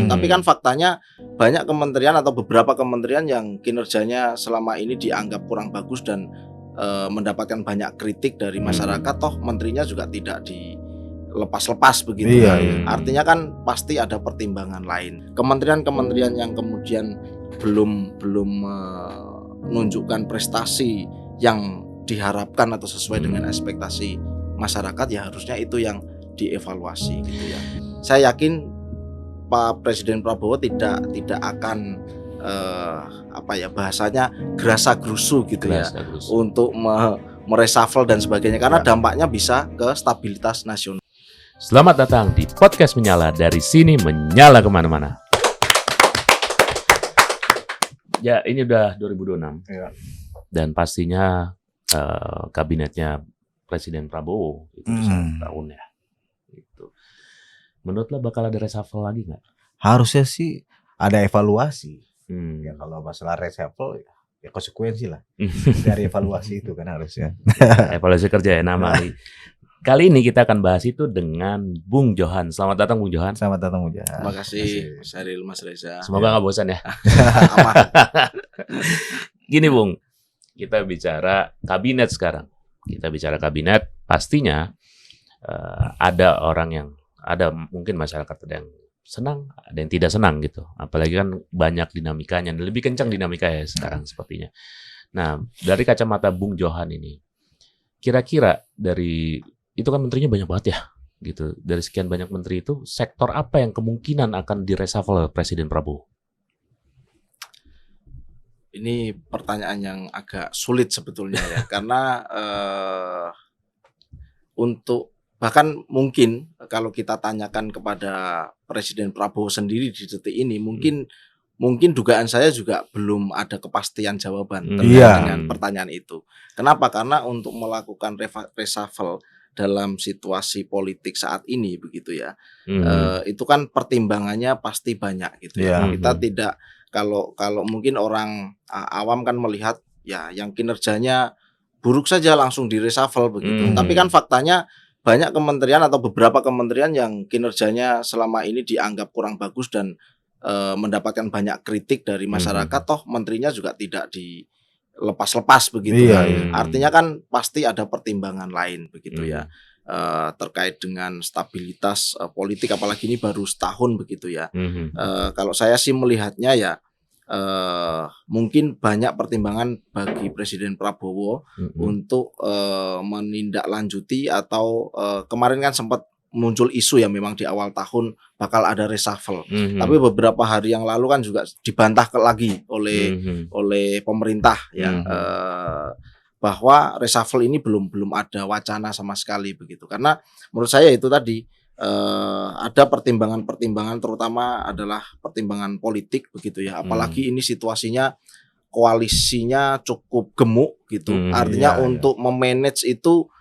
Tapi kan faktanya banyak kementerian atau beberapa kementerian yang kinerjanya selama ini dianggap kurang bagus dan mendapatkan banyak kritik dari masyarakat. Toh menterinya juga tidak dilepas-lepas begitu. Artinya kan pasti ada pertimbangan lain. Kementerian-kementerian yang kemudian belum menunjukkan prestasi yang diharapkan atau sesuai dengan ekspektasi masyarakat, ya harusnya itu yang dievaluasi gitu ya. Saya yakin Pak Presiden Prabowo tidak akan bahasanya gerasa gerusu gitu untuk mereshuffle dan sebagainya, karena dampaknya bisa ke stabilitas nasional. Selamat datang di podcast Menyala, dari sini menyala kemana-mana. Ya, ini udah 2026 dan pastinya kabinetnya Presiden Prabowo itu 1 tahun ya. Gitu. Menurut lo bakal ada reshuffle lagi nggak? Harusnya sih ada evaluasi. Ya kalau masalah reshuffle ya konsekuensi lah dari evaluasi itu kan harusnya. Evaluasi kerja ya nama. Kali ini kita akan bahas itu dengan Bung Johan. Selamat datang Bung Johan. Selamat datang Bung Johan. Terima kasih Mas Aril, Mas Reza. Semoga nggak bosan ya. Gini Bung, kita bicara kabinet sekarang. Kita bicara kabinet, pastinya ada orang yang, ada mungkin masyarakat ada yang senang, ada yang tidak senang gitu. Apalagi kan banyak dinamikanya, lebih kencang dinamikanya sekarang sepertinya. Nah, dari kacamata Bung Johan ini, kira-kira dari itu kan menterinya banyak banget ya, gitu. Dari sekian banyak menteri itu, sektor apa yang kemungkinan akan direshuffle Presiden Prabowo? Ini pertanyaan yang agak sulit sebetulnya ya, karena untuk bahkan mungkin kalau kita tanyakan kepada Presiden Prabowo sendiri di detik ini, mungkin dugaan saya juga belum ada kepastian jawaban terkait dengan pertanyaan itu. Kenapa? Karena untuk melakukan reshuffle dalam situasi politik saat ini begitu ya, itu kan pertimbangannya pasti banyak gitu ya. Kita tidak, kalau mungkin orang awam kan melihat ya yang kinerjanya buruk saja langsung di reshuffle begitu. Tapi kan faktanya banyak kementerian atau beberapa kementerian yang kinerjanya selama ini dianggap kurang bagus dan mendapatkan banyak kritik dari masyarakat. Toh menterinya juga tidak dilepas-lepas begitu. Artinya kan pasti ada pertimbangan lain begitu ya, terkait dengan stabilitas politik, apalagi ini baru setahun begitu ya. Kalau saya sih melihatnya ya, mungkin banyak pertimbangan bagi Presiden Prabowo untuk menindaklanjuti atau kemarin kan sempat muncul isu ya, memang di awal tahun bakal ada reshuffle. Tapi beberapa hari yang lalu kan juga dibantah lagi oleh pemerintah ya, bahwa reshuffle ini belum ada wacana sama sekali begitu. Karena menurut saya itu tadi ada pertimbangan-pertimbangan, terutama adalah pertimbangan politik begitu ya. Apalagi ini situasinya, koalisinya cukup gemuk gitu. Artinya untuk memanage itu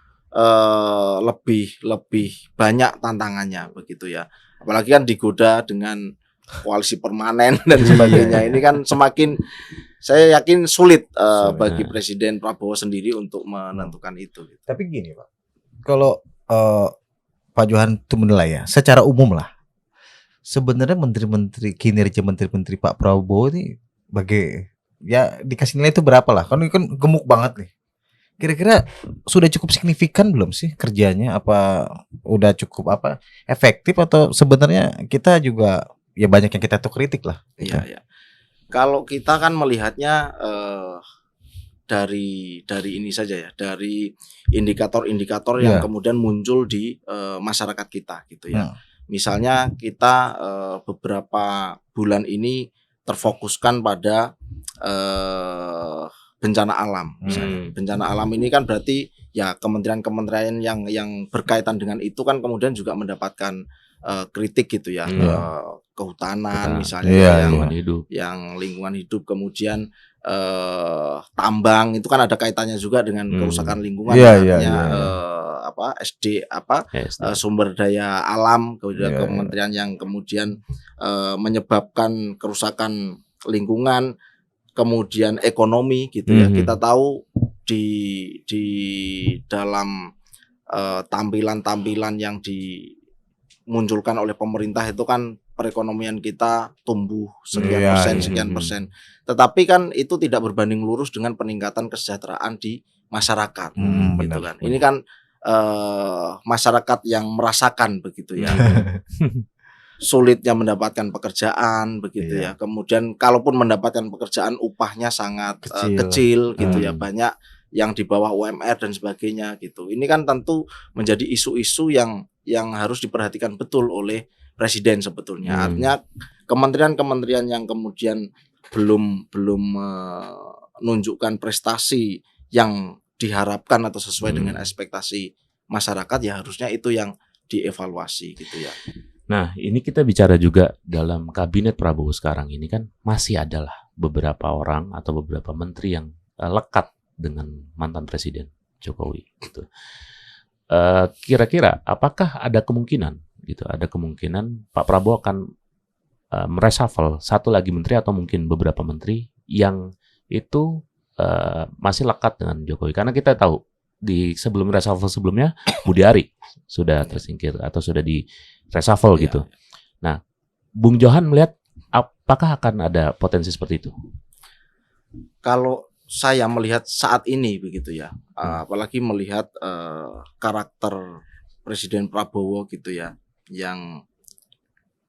lebih banyak tantangannya begitu ya. Apalagi kan digoda dengan koalisi permanen dan sebagainya. Ini kan semakin, saya yakin sulit bagi Presiden Prabowo sendiri untuk menentukan itu. Tapi gini Pak, kalau Pak Johan itu menilai ya, secara umum lah, sebenarnya kinerja menteri-menteri Pak Prabowo ini ya dikasih nilai itu berapa lah? Kan ini kan gemuk banget nih. Kira-kira sudah cukup signifikan belum sih kerjanya? Apa udah cukup efektif, atau sebenarnya kita juga ya banyak yang kita tuh kritik lah? Iya. Kalau kita kan melihatnya dari ini saja ya, dari indikator-indikator yang kemudian muncul di masyarakat kita gitu ya. Misalnya kita beberapa bulan ini terfokuskan pada bencana alam. Misalnya. Bencana alam ini kan berarti ya kementerian-kementerian yang berkaitan dengan itu kan kemudian juga mendapatkan kritik gitu ya. Kehutanan misalnya, yang lingkungan hidup, kemudian tambang itu kan ada kaitannya juga dengan kerusakan lingkungan. Sumber daya alam, kemudian kementerian yang kemudian menyebabkan kerusakan lingkungan, kemudian ekonomi gitu ya. Kita tahu di dalam tampilan-tampilan yang dimunculkan oleh pemerintah itu kan perekonomian kita tumbuh sekian Iya, persen, iya. sekian persen. Tetapi kan itu tidak berbanding lurus dengan peningkatan kesejahteraan di masyarakat, gitu benar, kan. Ini kan masyarakat yang merasakan begitu ya. Sulitnya mendapatkan pekerjaan begitu ya. Kemudian kalaupun mendapatkan pekerjaan upahnya sangat kecil gitu ya. Banyak yang di bawah UMR dan sebagainya gitu. Ini kan tentu menjadi isu-isu yang harus diperhatikan betul oleh presiden sebetulnya. Artinya kementerian-kementerian yang kemudian belum menunjukkan prestasi yang diharapkan atau sesuai dengan ekspektasi masyarakat, ya harusnya itu yang dievaluasi gitu ya. Nah, ini kita bicara juga dalam kabinet Prabowo sekarang ini kan masih adalah beberapa orang atau beberapa menteri yang lekat dengan mantan Presiden Jokowi gitu. Kira-kira apakah ada kemungkinan gitu, ada kemungkinan Pak Prabowo akan mereshuffle satu lagi menteri atau mungkin beberapa menteri yang itu masih lekat dengan Jokowi? Karena kita tahu di sebelum reshuffle sebelumnya Budi Ari sudah tersingkir atau sudah di reshuffle gitu. Nah, Bung Johan melihat apakah akan ada potensi seperti itu? Kalau saya melihat saat ini begitu ya, apalagi melihat karakter Presiden Prabowo gitu ya, yang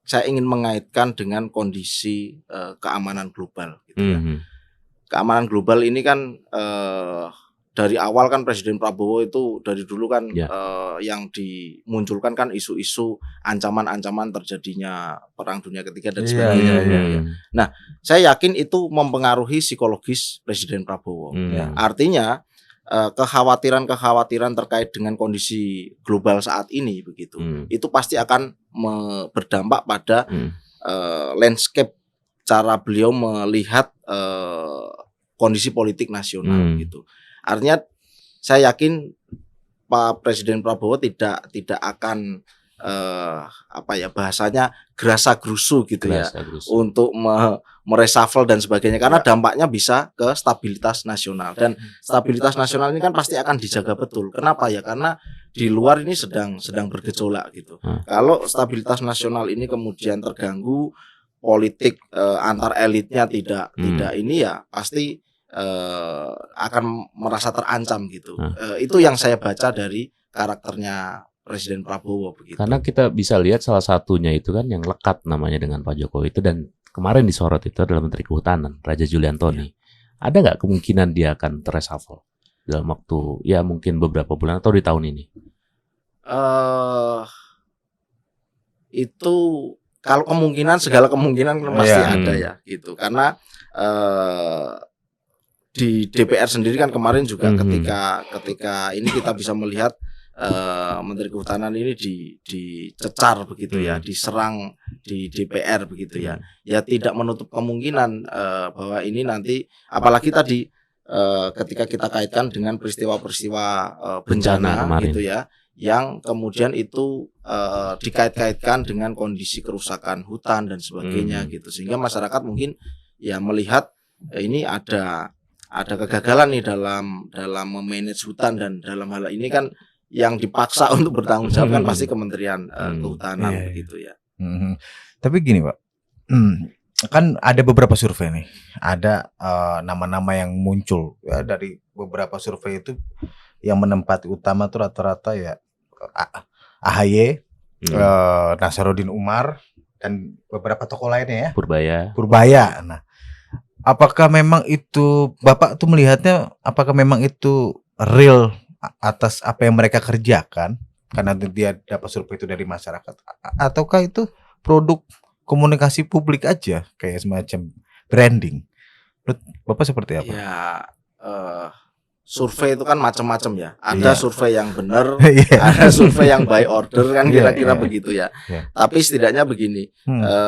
saya ingin mengaitkan dengan kondisi keamanan global gitu ya. Keamanan global ini kan dari awal kan Presiden Prabowo itu dari dulu kan yang dimunculkan kan isu-isu ancaman-ancaman terjadinya Perang Dunia Ketiga dan sebagainya. Nah, saya yakin itu mempengaruhi psikologis Presiden Prabowo. Artinya kekhawatiran-kekhawatiran terkait dengan kondisi global saat ini begitu, itu pasti akan berdampak pada landscape cara beliau melihat kondisi politik nasional gitu. Artinya saya yakin Pak Presiden Prabowo tidak akan bahasanya gerasa-gerusu gitu untuk mereshuffle dan sebagainya, karena dampaknya bisa ke stabilitas nasional, dan stabilitas nasional ini kan pasti akan dijaga betul. Kenapa ya? Karena di luar ini sedang bergejolak gitu. Kalau stabilitas nasional ini kemudian terganggu, politik antar elitnya tidak ini ya pasti akan merasa terancam gitu. Itu yang saya baca dari karakternya Presiden Prabowo begitu. Karena kita bisa lihat salah satunya itu kan yang lekat namanya dengan Pak Jokowi itu, dan kemarin disorot itu adalah Menteri Kehutanan Raja Juli Antoni. Ada nggak kemungkinan dia akan reshuffle dalam waktu ya mungkin beberapa bulan atau di tahun ini? Itu kalau kemungkinan, segala kemungkinan pasti ada ya gitu. Karena di DPR sendiri kan kemarin juga ketika ini kita bisa melihat Menteri Kehutanan ini dicecar begitu ya, diserang di DPR begitu ya. Ya tidak menutup kemungkinan bahwa ini nanti, apalagi tadi ketika kita kaitkan dengan peristiwa-peristiwa bencana gitu ya, yang kemudian itu dikait-kaitkan dengan kondisi kerusakan hutan dan sebagainya gitu, sehingga masyarakat mungkin ya melihat ini ada kegagalan nih dalam memanage hutan, dan dalam hal ini kan yang dipaksa untuk bertanggung jawab kan pasti Kementerian Kehutanan begitu ya. Tapi gini Pak, kan ada beberapa survei nih, ada nama-nama yang muncul ya, dari beberapa survei itu yang menempati utama tuh rata-rata ya AHY, Nasaruddin Umar, dan beberapa tokoh lainnya ya. Purbaya. Nah, apakah memang itu Bapak tuh melihatnya, apakah memang itu real atas apa yang mereka kerjakan karena dia dapat survei itu dari masyarakat, ataukah itu produk komunikasi publik aja kayak semacam branding? Menurut Bapak seperti apa? Ya, survei itu kan macam-macam ya. Ada survei yang benar, ada survei yang by order kan, kira-kira begitu ya. Tapi setidaknya begini,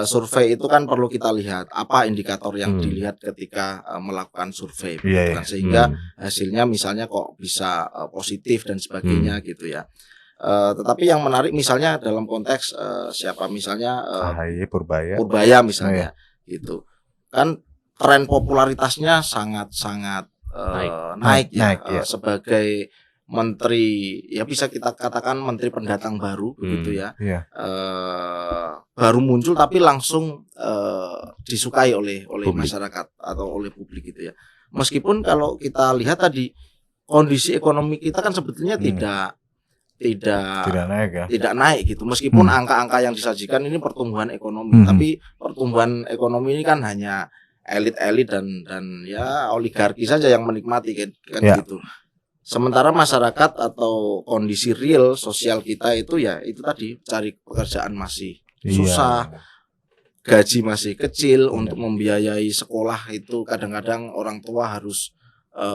survei itu kan perlu kita lihat apa indikator yang dilihat ketika melakukan survei, kan? Sehingga hasilnya misalnya kok bisa positif dan sebagainya gitu ya. Tetapi yang menarik misalnya dalam konteks siapa misalnya AHY, Purbaya misalnya gitu kan, tren popularitasnya sangat naik ya, sebagai menteri, ya bisa kita katakan menteri pendatang baru begitu ya, Iya. baru muncul tapi langsung disukai oleh Publik. masyarakat atau oleh publik gitu ya. Meskipun kalau kita lihat tadi kondisi ekonomi kita kan sebetulnya tidak Tidak naik ya. tidak naik gitu. Meskipun angka-angka yang disajikan ini pertumbuhan ekonomi, tapi pertumbuhan ekonomi ini kan hanya elit-elit dan ya oligarki saja yang menikmati kan Ya. gitu. Sementara masyarakat atau kondisi real sosial kita itu ya itu tadi cari pekerjaan masih susah, gaji masih kecil, untuk membiayai sekolah itu kadang-kadang orang tua harus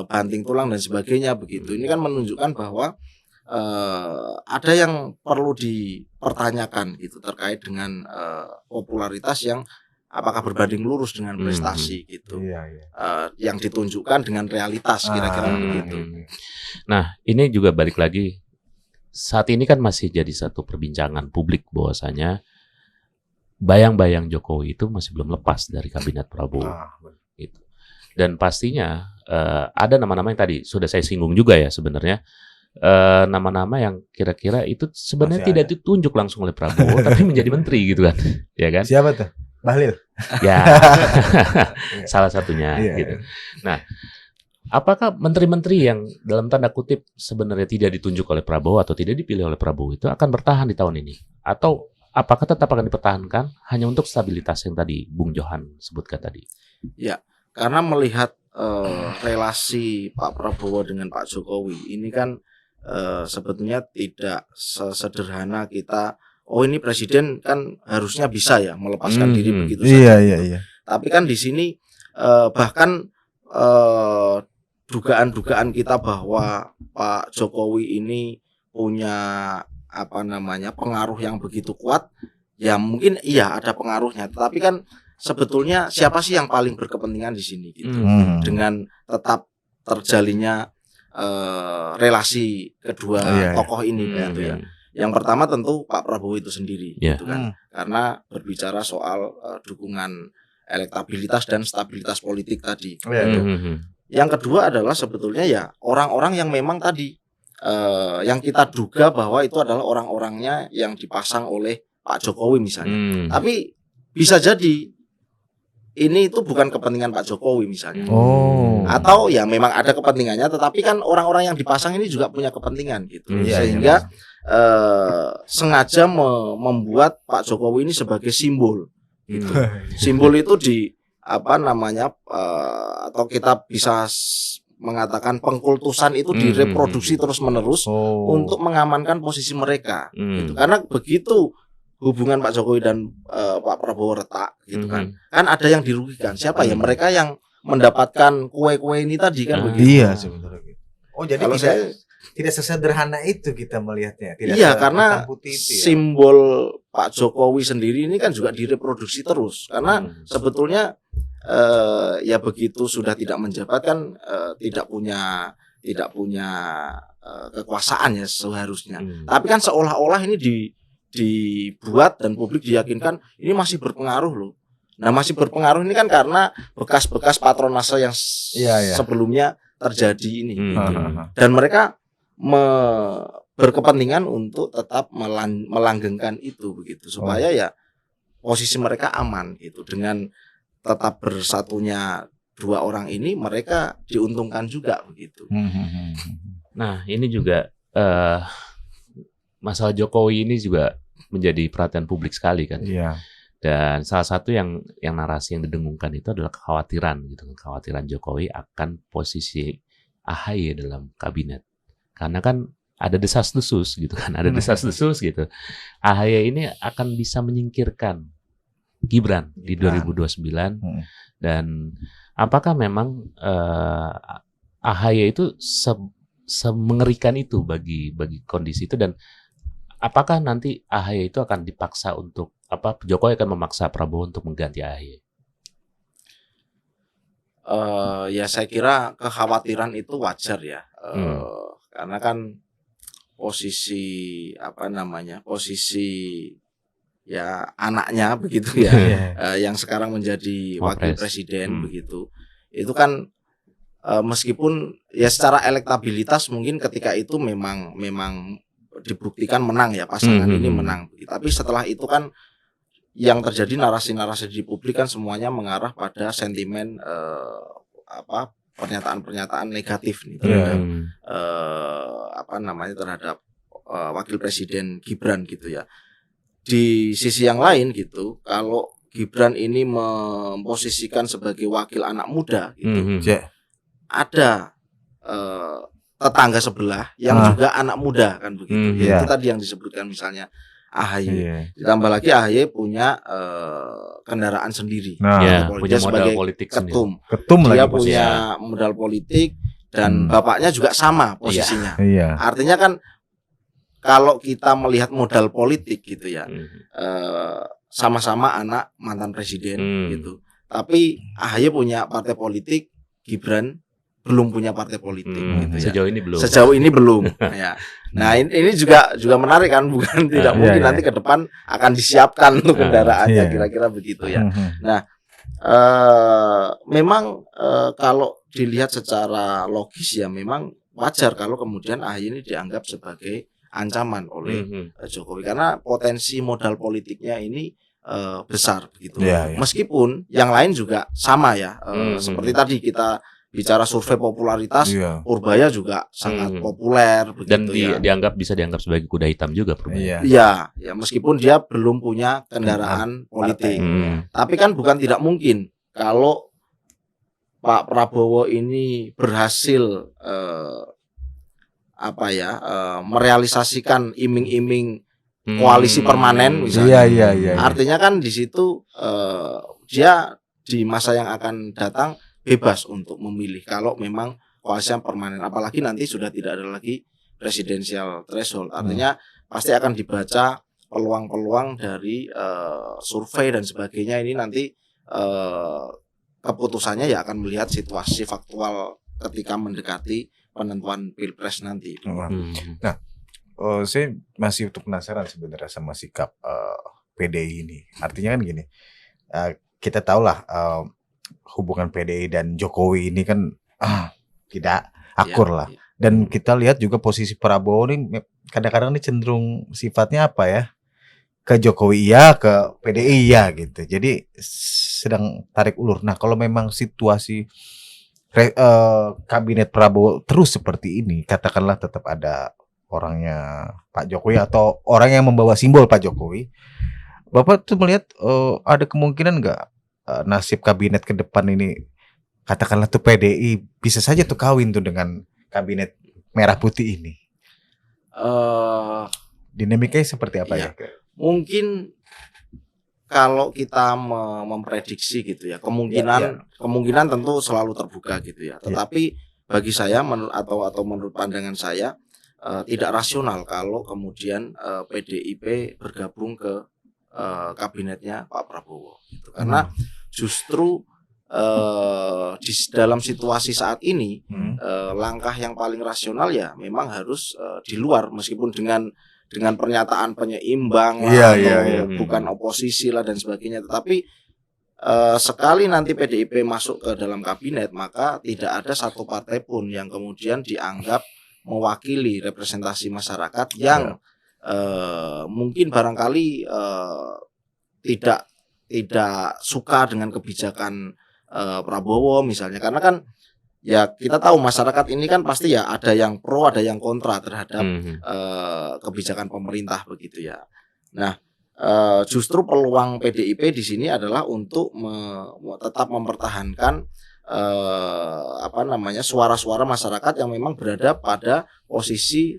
banting tulang dan sebagainya begitu. Ini kan menunjukkan bahwa ada yang perlu dipertanyakan gitu terkait dengan popularitas yang apakah berbanding lurus dengan prestasi gitu. Yang ditunjukkan dengan realitas kira-kira begitu. Nah, ini juga balik lagi, saat ini kan masih jadi satu perbincangan publik bahwasanya bayang-bayang Jokowi itu masih belum lepas dari kabinet Prabowo. Gitu. Dan pastinya ada nama-nama yang tadi sudah saya singgung juga ya sebenarnya, nama-nama yang kira-kira itu sebenarnya Masih tidak ditunjuk langsung oleh Prabowo tapi menjadi menteri gitu kan, ya kan? Siapa tuh? Bahlil. Ya, salah satunya Iya, gitu. Nah, apakah menteri-menteri yang dalam tanda kutip sebenarnya tidak ditunjuk oleh Prabowo atau tidak dipilih oleh Prabowo itu akan bertahan di tahun ini? Atau apakah tetap akan dipertahankan hanya untuk stabilitas yang tadi Bung Johan sebutkan tadi? Ya, karena melihat relasi Pak Prabowo dengan Pak Jokowi ini kan sebetulnya tidak sesederhana kita, oh ini presiden kan harusnya bisa ya melepaskan diri begitu saja. Iya. Tapi kan di sini bahkan dugaan-dugaan kita bahwa Pak Jokowi ini punya pengaruh yang begitu kuat, ya mungkin iya ada pengaruhnya. Tetapi kan sebetulnya siapa sih yang paling berkepentingan di sini gitu dengan tetap terjalinnya relasi kedua tokoh ini gitu ya. Yang pertama tentu Pak Prabowo itu sendiri gitu kan. Karena berbicara soal dukungan elektabilitas dan stabilitas politik tadi. Yang kedua adalah sebetulnya ya orang-orang yang memang tadi yang kita duga bahwa itu adalah orang-orangnya yang dipasang oleh Pak Jokowi misalnya. Tapi bisa jadi ini itu bukan kepentingan Pak Jokowi misalnya. Atau ya memang ada kepentingannya, tetapi kan orang-orang yang dipasang ini juga punya kepentingan gitu. Sehingga sengaja membuat Pak Jokowi ini sebagai simbol gitu. Simbol itu atau kita bisa mengatakan pengkultusan itu direproduksi terus-menerus untuk mengamankan posisi mereka gitu. Karena begitu hubungan Pak Jokowi dan Pak Prabowo retak gitu kan. Kan ada yang dirugikan. Siapa ya? Mereka yang mendapatkan kue-kue ini tadi kan begitu. Iya sebenarnya. Oh, jadi kalau tidak sesederhana itu kita melihatnya. Iya, karena simbol Pak Jokowi sendiri ini kan juga direproduksi terus. Karena sebetulnya ya begitu sudah tidak menjabat kan tidak punya kekuasaan ya seharusnya. Tapi kan seolah-olah ini dibuat dan publik diyakinkan ini masih berpengaruh loh. Nah, masih berpengaruh ini kan karena bekas-bekas patronase yang sebelumnya terjadi ini. Dan mereka berkepentingan untuk tetap melanggengkan itu begitu supaya ya posisi mereka aman gitu. Dengan tetap bersatunya dua orang ini mereka diuntungkan juga begitu. Nah, ini juga masalah Jokowi ini juga menjadi perhatian publik sekali kan. Iya. Dan salah satu yang narasi yang didengungkan itu adalah kekhawatiran gitu, kekhawatiran Jokowi akan posisi AHY dalam kabinet. Karena kan ada desas-desus gitu kan, ada desas-desus gitu. AHY ini akan bisa menyingkirkan Gibran di 2029 dan apakah memang AHY itu semengerikan itu bagi kondisi itu, dan apakah nanti AHY itu akan dipaksa untuk Jokowi akan memaksa Prabowo untuk mengganti AHY? Ya saya kira kekhawatiran itu wajar ya. Karena kan posisi posisi ya anaknya begitu ya, yang sekarang menjadi wakil presiden begitu. Itu kan meskipun ya secara elektabilitas mungkin ketika itu memang dibuktikan menang ya, pasangan ini menang. Tapi setelah itu kan yang terjadi narasi-narasi di publik kan semuanya mengarah pada sentimen pernyataan-pernyataan negatif nih terhadap terhadap wakil presiden Gibran gitu ya. Di sisi yang lain gitu, kalau Gibran ini memposisikan sebagai wakil anak muda gitu, ada tetangga sebelah yang juga anak muda kan begitu. Ya, itu tadi yang disebutkan misalnya AHY. Ditambah lagi AHY punya kendaraan sendiri. Punya modal politik ketum. lagi Dia punya modal politik dan bapaknya juga sama posisinya. Artinya kan kalau kita melihat modal politik gitu ya, sama-sama anak mantan presiden gitu. Tapi AHY punya partai politik, Gibran belum punya partai politik gitu ya. Sejauh ini belum. Ya. Nah, ini juga menarik kan, bukan tidak mungkin nanti ke depan akan disiapkan untuk kendaraannya kira-kira begitu ya. Nah, memang kalau dilihat secara logis ya memang wajar kalau kemudian AHY ini dianggap sebagai ancaman oleh Jokowi karena potensi modal politiknya ini besar gitu. Meskipun yang lain juga sama ya. Seperti tadi kita bicara survei popularitas, Purbaya juga sangat populer begitu. Dan bisa dianggap sebagai kuda hitam juga Purbaya. Iya, ya meskipun dia belum punya kendaraan politik. Tapi kan bukan tidak mungkin kalau Pak Prabowo ini berhasil merealisasikan iming-iming koalisi permanen misalnya. Artinya kan di situ dia di masa yang akan datang bebas untuk memilih kalau memang koalisi yang permanen. Apalagi nanti sudah tidak ada lagi presidensial threshold. Artinya pasti akan dibaca peluang-peluang dari survei dan sebagainya. Ini nanti keputusannya ya akan melihat situasi faktual ketika mendekati penentuan pilpres nanti. Nah, saya masih penasaran sebenarnya sama sikap PDI ini. Artinya kan gini, kita tahulah hubungan PDI dan Jokowi ini kan tidak akur lah. Dan kita lihat juga posisi Prabowo ini kadang-kadang ini cenderung sifatnya apa ya? Ke Jokowi iya, ke PDI iya gitu. Jadi sedang tarik ulur. Nah, kalau memang situasi kabinet Prabowo terus seperti ini, katakanlah tetap ada orangnya Pak Jokowi atau orang yang membawa simbol Pak Jokowi, Bapak tuh melihat ada kemungkinan nggak nasib kabinet ke depan ini, katakanlah tuh PDI bisa saja tuh kawin tuh dengan kabinet merah putih ini? Dinamikanya seperti apa ya? Mungkin kalau kita memprediksi gitu ya, kemungkinan tentu selalu terbuka gitu ya. Tetapi bagi saya atau menurut pandangan saya tidak rasional kalau kemudian PDIP bergabung ke kabinetnya Pak Prabowo gitu. Karena justru di dalam situasi saat ini langkah yang paling rasional ya memang harus di luar, meskipun dengan pernyataan penyeimbang atau bukan oposisi lah dan sebagainya, tetapi sekali nanti PDIP masuk ke dalam kabinet maka tidak ada satu partai pun yang kemudian dianggap mewakili representasi masyarakat yang mungkin barangkali tidak suka dengan kebijakan Prabowo misalnya, karena kan ya kita tahu masyarakat ini kan pasti ya ada yang pro ada yang kontra terhadap kebijakan pemerintah begitu ya. Nah, justru peluang PDIP di sini adalah untuk tetap mempertahankan suara-suara masyarakat yang memang berada pada posisi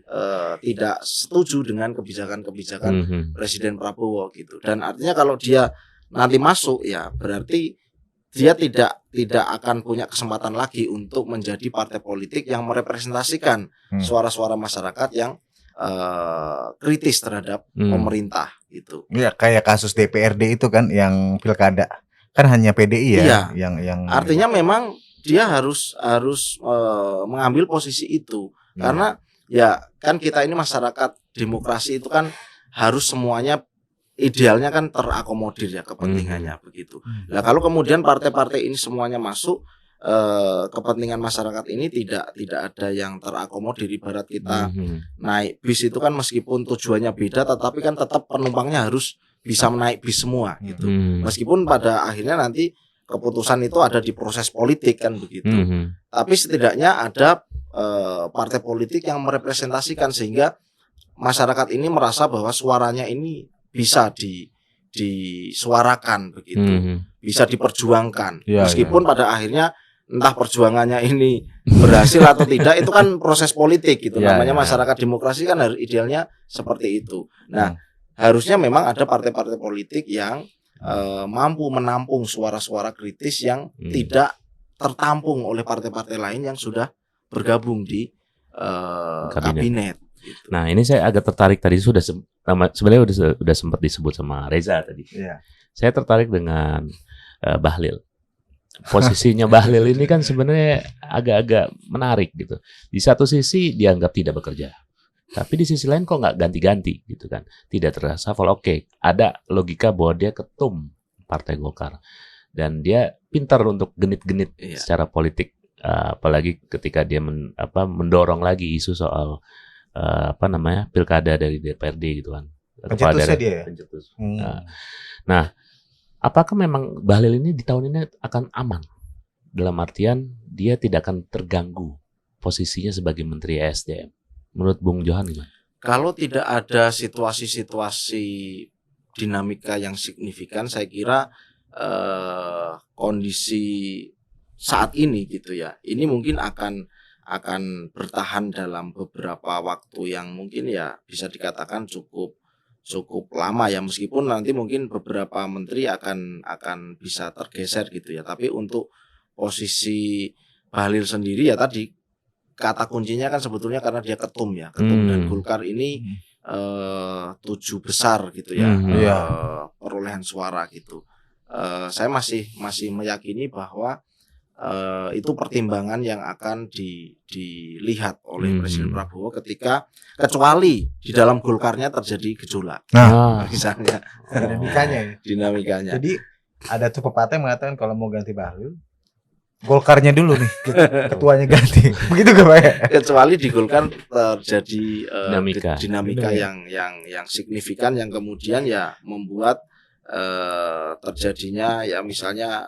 tidak setuju dengan kebijakan-kebijakan Presiden Prabowo gitu. Dan artinya kalau dia nanti masuk ya berarti dia tidak akan punya kesempatan lagi untuk menjadi partai politik yang merepresentasikan suara-suara masyarakat yang kritis terhadap pemerintah gitu. Iya, kayak kasus DPRD itu kan yang pilkada kan hanya PDI ya, yang artinya memang dia harus mengambil posisi itu karena ya kan kita ini masyarakat demokrasi itu kan harus semuanya idealnya kan terakomodir ya kepentingannya begitu. Nah kalau kemudian partai-partai ini semuanya masuk, kepentingan masyarakat ini tidak ada yang terakomodir. Ibarat kita naik bis itu kan meskipun tujuannya beda, tetapi kan tetap penumpangnya harus bisa menaik bis semua gitu. Meskipun pada akhirnya nanti keputusan itu ada di proses politik kan begitu. Tapi setidaknya ada partai politik yang merepresentasikan sehingga masyarakat ini merasa bahwa suaranya ini bisa disuarakan begitu, bisa diperjuangkan. Meskipun pada akhirnya entah perjuangannya ini berhasil atau tidak, itu kan proses politik gitu. Namanya masyarakat demokrasi kan harus idealnya seperti itu. Nah, harusnya memang ada partai-partai politik yang mampu menampung suara-suara kritis yang tidak tertampung oleh partai-partai lain yang sudah bergabung di kabinet. Gitu. Nah, ini saya agak tertarik tadi sebenarnya udah sempat disebut sama Reza tadi. Saya tertarik dengan Bahlil. Posisinya Bahlil ini kan sebenarnya agak-agak menarik gitu. Di satu sisi dianggap tidak bekerja, tapi di sisi lain kok nggak ganti-ganti gitu kan, tidak terasa oke. Ada logika bahwa dia ketum Partai Golkar dan dia pintar untuk genit-genit secara politik, apalagi ketika dia mendorong lagi isu soal pilkada dari DPRD gitu kan. Pencetusnya dia. Pencetus. Nah, apakah memang Bahlil ini di tahun ini akan aman? Dalam artian dia tidak akan terganggu posisinya sebagai Menteri ESDM. Menurut Bung Johan gimana? Kalau tidak ada situasi-situasi dinamika yang signifikan, saya kira kondisi saat ini gitu ya, ini mungkin akan bertahan dalam beberapa waktu yang mungkin ya bisa dikatakan cukup lama ya, meskipun nanti mungkin beberapa menteri akan bisa tergeser gitu ya. Tapi untuk posisi Bahlil sendiri ya tadi kata kuncinya kan sebetulnya karena dia ketum dan Golkar ini 7 besar gitu ya, perolehan suara gitu. Saya masih meyakini bahwa itu pertimbangan yang akan dilihat oleh Presiden Prabowo kecuali di dalam Golkarnya terjadi gejolak. Misalnya dinamikanya. Jadi ada tuh pepatah yang mengatakan kalau mau ganti Bahlil, Golkarnya dulu nih, ketuanya ganti. Begitu gak Pak? Kecuali di Golkar terjadi dinamika yang signifikan yang kemudian ya membuat terjadinya ya misalnya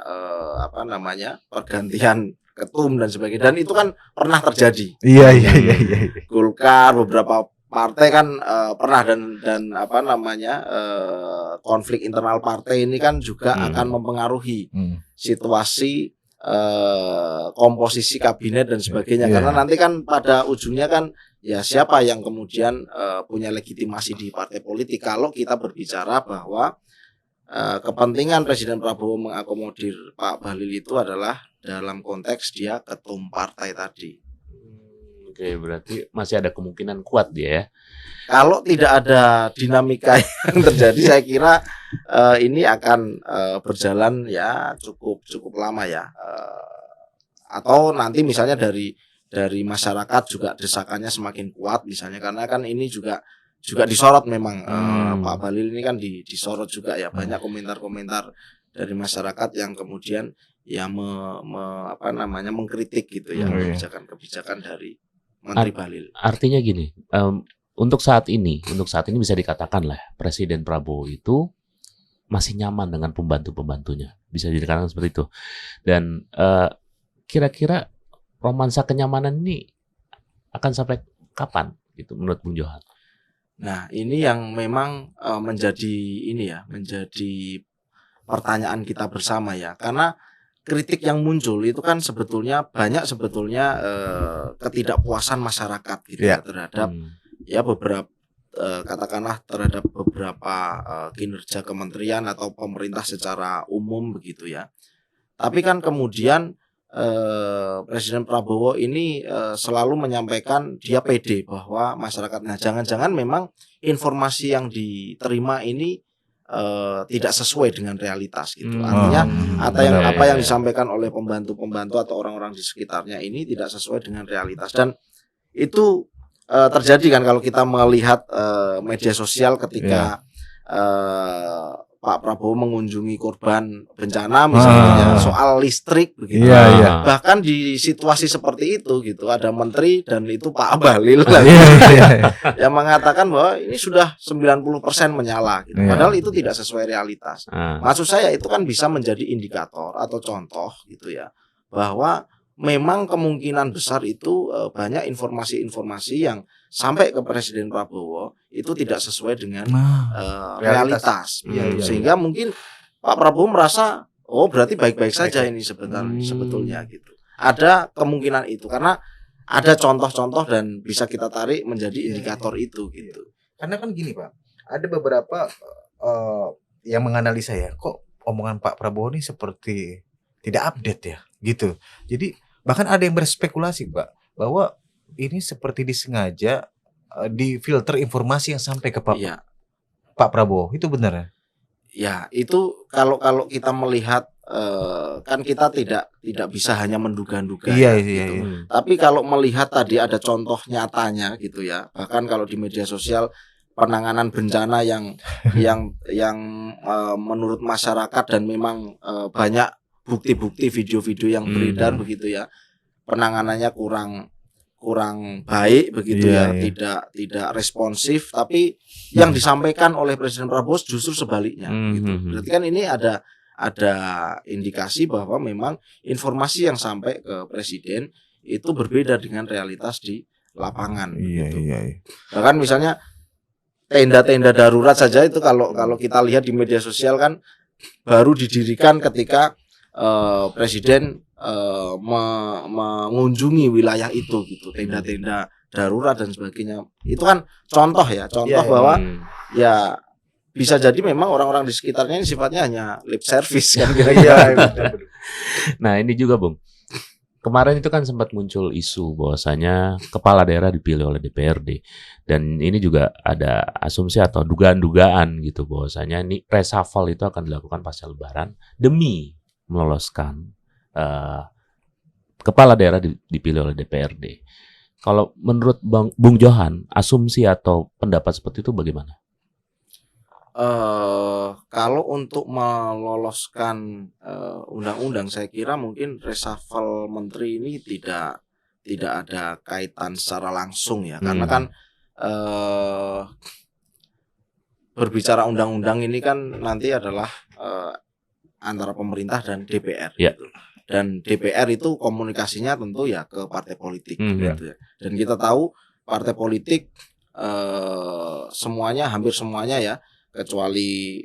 pergantian ketum dan sebagainya, dan itu kan pernah terjadi. Iya. Golkar beberapa partai kan pernah dan konflik internal partai ini kan juga akan mempengaruhi situasi komposisi kabinet dan sebagainya, karena nanti kan pada ujungnya kan ya siapa yang kemudian punya legitimasi di partai politik. Kalau kita berbicara bahwa kepentingan Presiden Prabowo mengakomodir Pak Bahlil itu adalah dalam konteks dia ketum partai tadi. Oke, berarti masih ada kemungkinan kuat dia ya. Kalau tidak ada dinamika yang terjadi, saya kira ini akan berjalan ya cukup lama ya. Atau nanti misalnya dari masyarakat juga desakannya semakin kuat misalnya, karena kan ini juga disorot memang Pak Bahlil ini kan disorot juga ya, banyak komentar-komentar dari masyarakat yang kemudian ya mengkritik gitu ya kebijakan dari Menteri Bahlil. Artinya gini, untuk saat ini bisa dikatakan lah Presiden Prabowo itu masih nyaman dengan pembantu-pembantunya, bisa dikatakan seperti itu. Dan kira-kira romansa kenyamanan ini akan sampai kapan gitu menurut Bung Johan? Nah, ini yang memang menjadi pertanyaan kita bersama ya, karena kritik yang muncul itu kan banyak ketidakpuasan masyarakat gitu ya terhadap ya beberapa katakanlah terhadap beberapa kinerja kementerian atau pemerintah secara umum begitu ya. Tapi kan kemudian Presiden Prabowo ini selalu menyampaikan dia pede bahwa masyarakat, nah jangan-jangan memang informasi yang diterima ini tidak sesuai dengan realitas gitu. Artinya apa yang disampaikan oleh pembantu-pembantu atau orang-orang di sekitarnya ini tidak sesuai dengan realitas, dan itu terjadi kan kalau kita melihat media sosial ketika Pak Prabowo mengunjungi korban bencana misalnya soal listrik begitu. Bahkan di situasi seperti itu gitu ada menteri dan itu Pak Bahlil yang mengatakan bahwa ini sudah 90% menyala gitu. Padahal itu tidak sesuai realitas. Maksud saya itu kan bisa menjadi indikator atau contoh gitu ya bahwa memang kemungkinan besar itu banyak informasi-informasi yang sampai ke Presiden Prabowo itu tidak sesuai dengan realitas. Sehingga mungkin Pak Prabowo merasa berarti baik-baik saja ini sebetulnya gitu. Ada kemungkinan itu karena ada contoh-contoh dan bisa kita tarik menjadi indikator itu gitu. Karena kan gini Pak, ada beberapa yang menganalisa ya, kok omongan Pak Prabowo ini seperti tidak update ya gitu. Jadi bahkan ada yang berspekulasi Pak bahwa ini seperti disengaja difilter informasi yang sampai ke Pak Prabowo. Itu benar ya? Ya, itu kalau kita melihat kan kita tidak bisa hanya menduga-duga gitu. Tapi kalau melihat tadi ada contoh nyatanya gitu ya. Bahkan kalau di media sosial penanganan bencana yang menurut masyarakat dan memang banyak bukti-bukti video-video yang beredar begitu ya. Penanganannya kurang baik begitu tidak responsif, tapi yang disampaikan oleh Presiden Prabowo justru sebaliknya gitu. Berarti kan ini ada indikasi bahwa memang informasi yang sampai ke Presiden itu berbeda dengan realitas di lapangan gitu. Bahkan misalnya tenda-tenda darurat saja itu kalau kita lihat di media sosial kan baru didirikan ketika Presiden mengunjungi wilayah itu gitu, tenda-tenda darurat dan sebagainya. Itu kan contoh bahwa ya bisa jadi memang orang-orang di sekitarnya ini sifatnya hanya lip service kan kira-kira. Nah, ini juga Bung. Kemarin itu kan sempat muncul isu bahwasanya kepala daerah dipilih oleh DPRD dan ini juga ada asumsi atau dugaan-dugaan gitu bahwasanya ini reshuffle itu akan dilakukan pasca Lebaran demi meloloskan kepala daerah dipilih oleh DPRD. Kalau menurut Bung Johan, asumsi atau pendapat seperti itu bagaimana? Kalau untuk meloloskan undang-undang, saya kira mungkin reshuffle menteri ini tidak ada kaitan secara langsung ya, karena kan berbicara undang-undang ini kan nanti adalah antara pemerintah dan DPR gitu. Dan DPR itu komunikasinya tentu ya ke partai politik gitu ya. Dan kita tahu partai politik hampir semuanya ya kecuali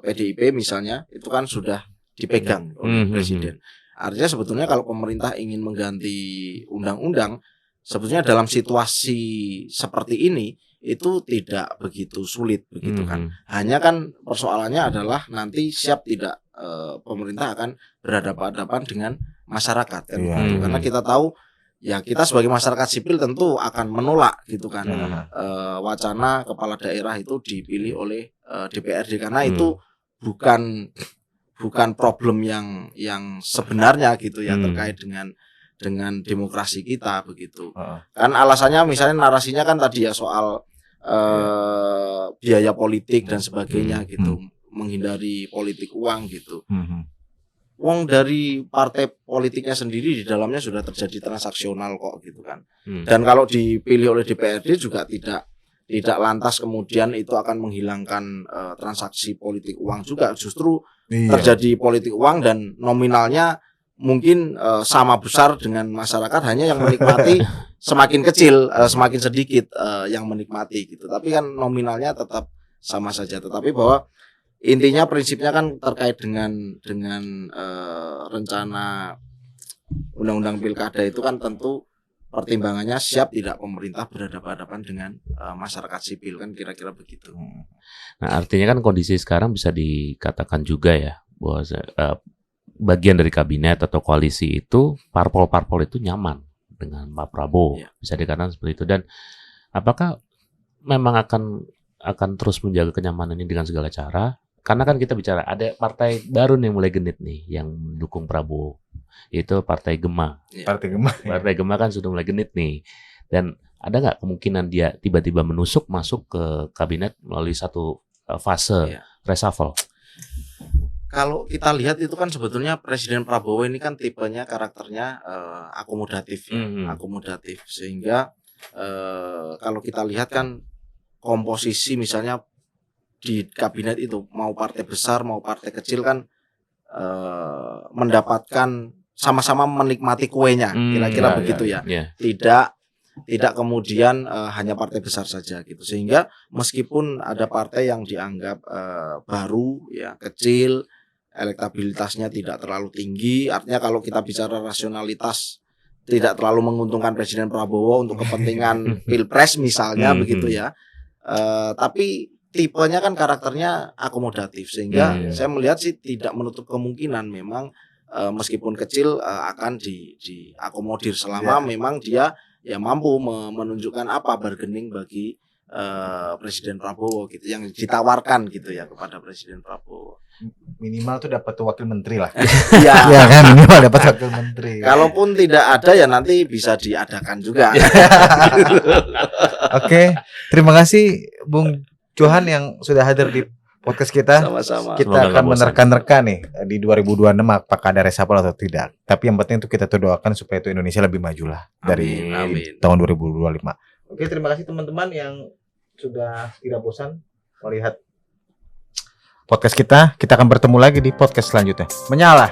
PDIP misalnya itu kan sudah dipegang oleh Presiden. Artinya sebetulnya kalau pemerintah ingin mengganti undang-undang sebetulnya dalam situasi seperti ini itu tidak begitu sulit begitu kan. Hanya kan persoalannya adalah nanti siap tidak pemerintah akan berhadapan-hadapan dengan masyarakat kan. Karena kita tahu ya kita sebagai masyarakat sipil tentu akan menolak gitu kan wacana kepala daerah itu dipilih oleh DPRD karena itu bukan problem yang sebenarnya gitu ya terkait dengan demokrasi kita begitu. Kan alasannya misalnya narasinya kan tadi ya soal biaya politik dan sebagainya gitu, menghindari politik uang gitu. Uang dari partai politiknya sendiri di dalamnya sudah terjadi transaksional kok gitu kan. Dan kalau dipilih oleh DPRD juga tidak lantas kemudian itu akan menghilangkan transaksi politik uang juga, justru terjadi politik uang dan nominalnya mungkin sama besar dengan masyarakat, hanya yang menikmati semakin kecil, semakin sedikit yang menikmati gitu. Tapi kan nominalnya tetap sama saja. Tetapi bahwa intinya prinsipnya kan terkait dengan rencana undang-undang pilkada itu kan tentu pertimbangannya siap tidak pemerintah berhadapan-hadapan dengan masyarakat sipil kan kira-kira begitu. Nah artinya kan kondisi sekarang bisa dikatakan juga ya bahwa bagian dari kabinet atau koalisi itu parpol-parpol itu nyaman dengan Pak Prabowo, bisa dikatakan seperti itu. Dan apakah memang akan terus menjaga kenyamanan ini dengan segala cara? Karena kan kita bicara ada partai baru nih mulai genit nih yang mendukung Prabowo, yaitu Partai Gema. Partai Gema kan sudah mulai genit nih. Dan ada nggak kemungkinan dia tiba-tiba masuk ke kabinet melalui satu fase reshuffle? Kalau kita lihat itu kan sebetulnya Presiden Prabowo ini kan tipenya karakternya akomodatif ya, akomodatif sehingga kalau kita lihat kan komposisi misalnya di kabinet itu mau partai besar mau partai kecil kan mendapatkan sama-sama menikmati kuenya kira-kira begitu ya. Tidak kemudian hanya partai besar saja gitu sehingga meskipun ada partai yang dianggap baru ya kecil elektabilitasnya tidak terlalu tinggi, artinya kalau kita bicara rasionalitas tidak terlalu menguntungkan Presiden Prabowo untuk kepentingan Pilpres misalnya begitu ya. Tapi tipenya kan karakternya akomodatif sehingga saya melihat sih tidak menutup kemungkinan memang meskipun kecil akan diakomodir selama memang dia ya mampu menunjukkan apa bargaining bagi Presiden Prabowo gitu yang ditawarkan gitu ya kepada Presiden Prabowo. Minimal tuh dapat wakil menteri lah. Iya ya kan minimal dapat wakil menteri. Kalaupun tidak ada ya nanti bisa diadakan juga. Oke, terima kasih Bung Johan yang sudah hadir di podcast kita. Sama-sama. Kita Semoga akan nggak menerka-nerka nih di 2026 apakah ada reshuffle atau tidak. Tapi yang penting itu kita doakan supaya itu Indonesia lebih maju lah dari Amin. tahun 2025. Oke, terima kasih teman-teman yang sudah tidak bosan melihat podcast kita. Kita akan bertemu lagi di podcast selanjutnya. Menyala.